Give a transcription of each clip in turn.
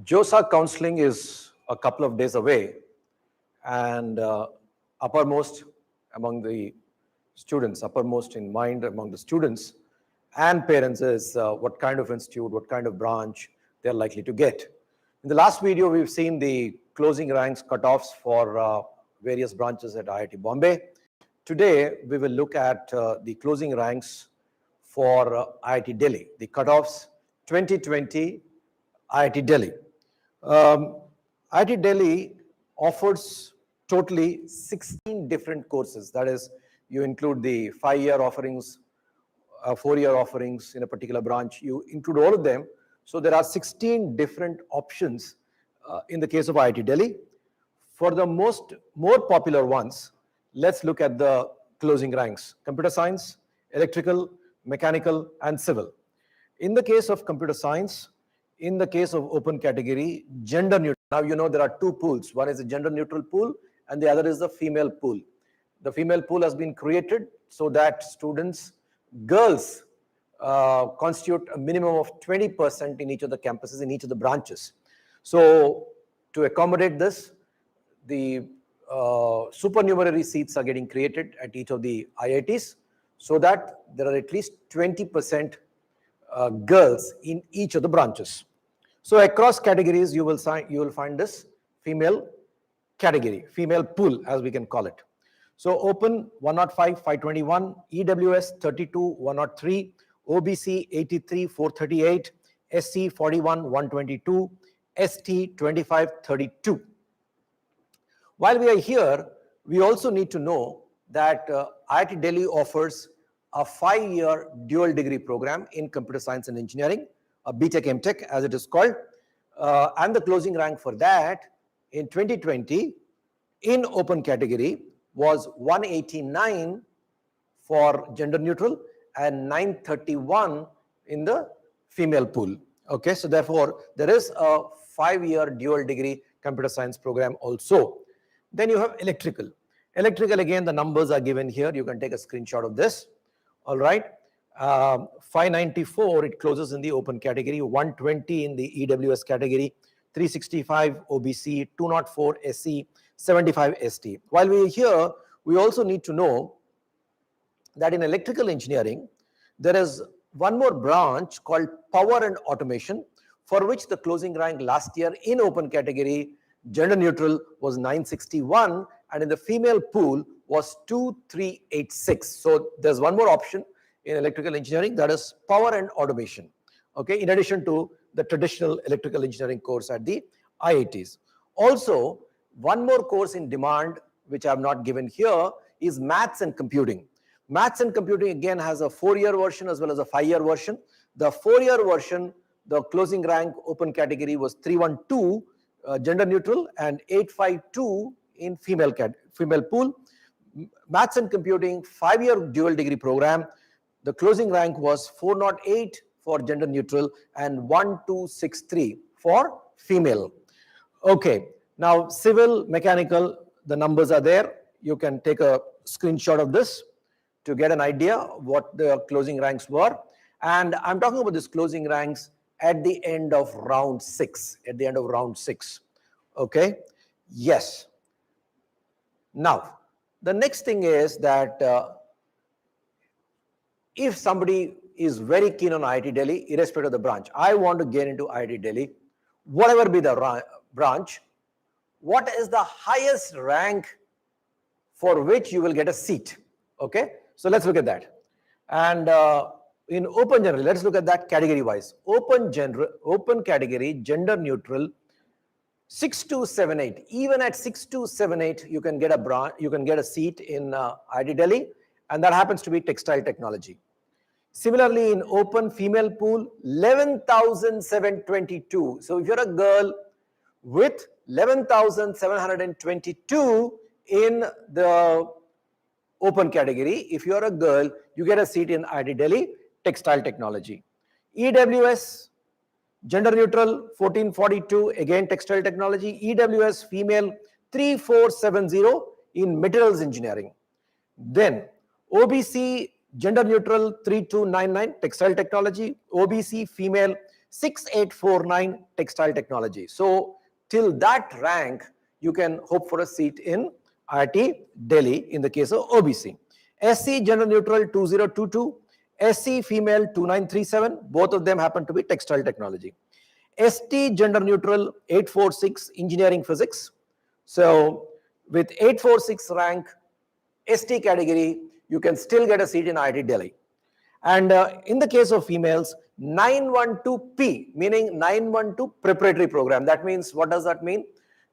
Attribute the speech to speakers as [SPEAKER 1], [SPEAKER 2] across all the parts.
[SPEAKER 1] JOSA counseling is a couple of days away, and uppermost among the students, uppermost in mind among the students and parents is what kind of institute, what kind of branch they're likely to get. In the last video, we've seen the closing ranks cutoffs for various branches at IIT Bombay. Today, we will look at the closing ranks for IIT Delhi, the cutoffs 2020 IIT Delhi. IIT Delhi offers totally 16 different courses. That is, you include the 5-year offerings, 4-year offerings in a particular branch. You include all of them. So there are 16 different options in the case of IIT Delhi. For the more popular ones, let's look at the closing ranks: computer science, electrical, mechanical, and civil. In the case of computer science, in the case of open category, gender neutral. Now, you know there are two pools. One is a gender neutral pool, and the other is the female pool. The female pool has been created so that students, girls, constitute a minimum of 20% in each of the campuses, in each of the branches. So, to accommodate this, the supernumerary seats are getting created at each of the IITs so that there are at least 20% girls in each of the branches. So across categories, you will find this female category, female pool, as we can call it. So open 105, 521, EWS 32, 103, OBC 83, 438, SC 41, 122, ST 25, 32. While we are here, we also need to know that IIT Delhi offers a 5-year dual degree program in computer science and engineering, a BTech MTech as it is called, and the closing rank for that in 2020 in open category was 189 for gender neutral and 931 in the female pool. Okay, so therefore there is a 5-year dual degree computer science program also. Then you have electrical. Electrical, again, the numbers are given here. You can take a screenshot of this. All right. 594, it closes in the open category, 120 in the EWS category, 365 OBC, 204 SC, 75 ST. While we are here, we also need to know that in electrical engineering, there is one more branch called power and automation, for which the closing rank last year in open category, gender neutral, was 961, and in the female pool was 2386. So there's one more option in electrical engineering, that is power and automation, okay, in addition to the traditional electrical engineering course at the IITs. Also, one more course in demand, which I have not given here, is maths and computing. Maths and computing again has a 4-year version as well as a 5-year version. The 4-year version, the closing rank open category was 312 gender neutral and 852 in female pool. Maths and computing 5-year dual degree program, the closing rank was 408 for gender neutral and 1263 for female. Okay, now civil, mechanical, the numbers are there. You can take a screenshot of this to get an idea what the closing ranks were. And I'm talking about this closing ranks at the end of round 6, Okay, yes. Now, the next thing is that if somebody is very keen on IIT Delhi, irrespective of the branch, I want to get into IIT Delhi, whatever be the branch, what is the highest rank for which you will get a seat? Okay, so let's look at that. And in open general, let's look at that category wise. Open category, gender neutral, 6278. Even at 6278, you can get a seat in IIT Delhi, and that happens to be textile technology. Similarly, in open female pool, 11,722. So if you're a girl with 11,722 in the open category, if you're a girl, you get a seat in IIT Delhi, textile technology. EWS, gender neutral, 1442, again textile technology. EWS female, 3470 in materials engineering. Then OBC gender neutral 3299 textile technology, OBC female 6849 Textile Technology. So till that rank, you can hope for a seat in IIT Delhi in the case of OBC. SC Gender Neutral 2022, SC Female 2937, both of them happen to be Textile Technology. ST Gender Neutral 846 Engineering Physics. So with 846 rank, ST category, you can still get a seat in IIT Delhi. And in the case of females, 912P, meaning 912 preparatory program. That means, what does that mean?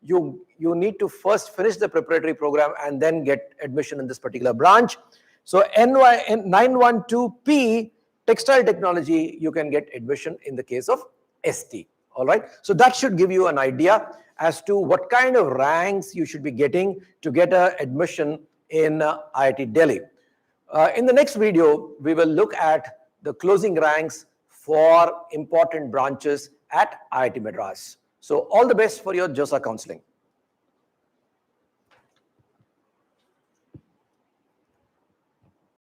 [SPEAKER 1] You need to first finish the preparatory program and then get admission in this particular branch. So 912P, Textile Technology, you can get admission in the case of ST. All right. So that should give you an idea as to what kind of ranks you should be getting to get an admission in IIT Delhi. In the next video, we will look at the closing ranks for important branches at IIT Madras. So all the best for your JOSA counseling.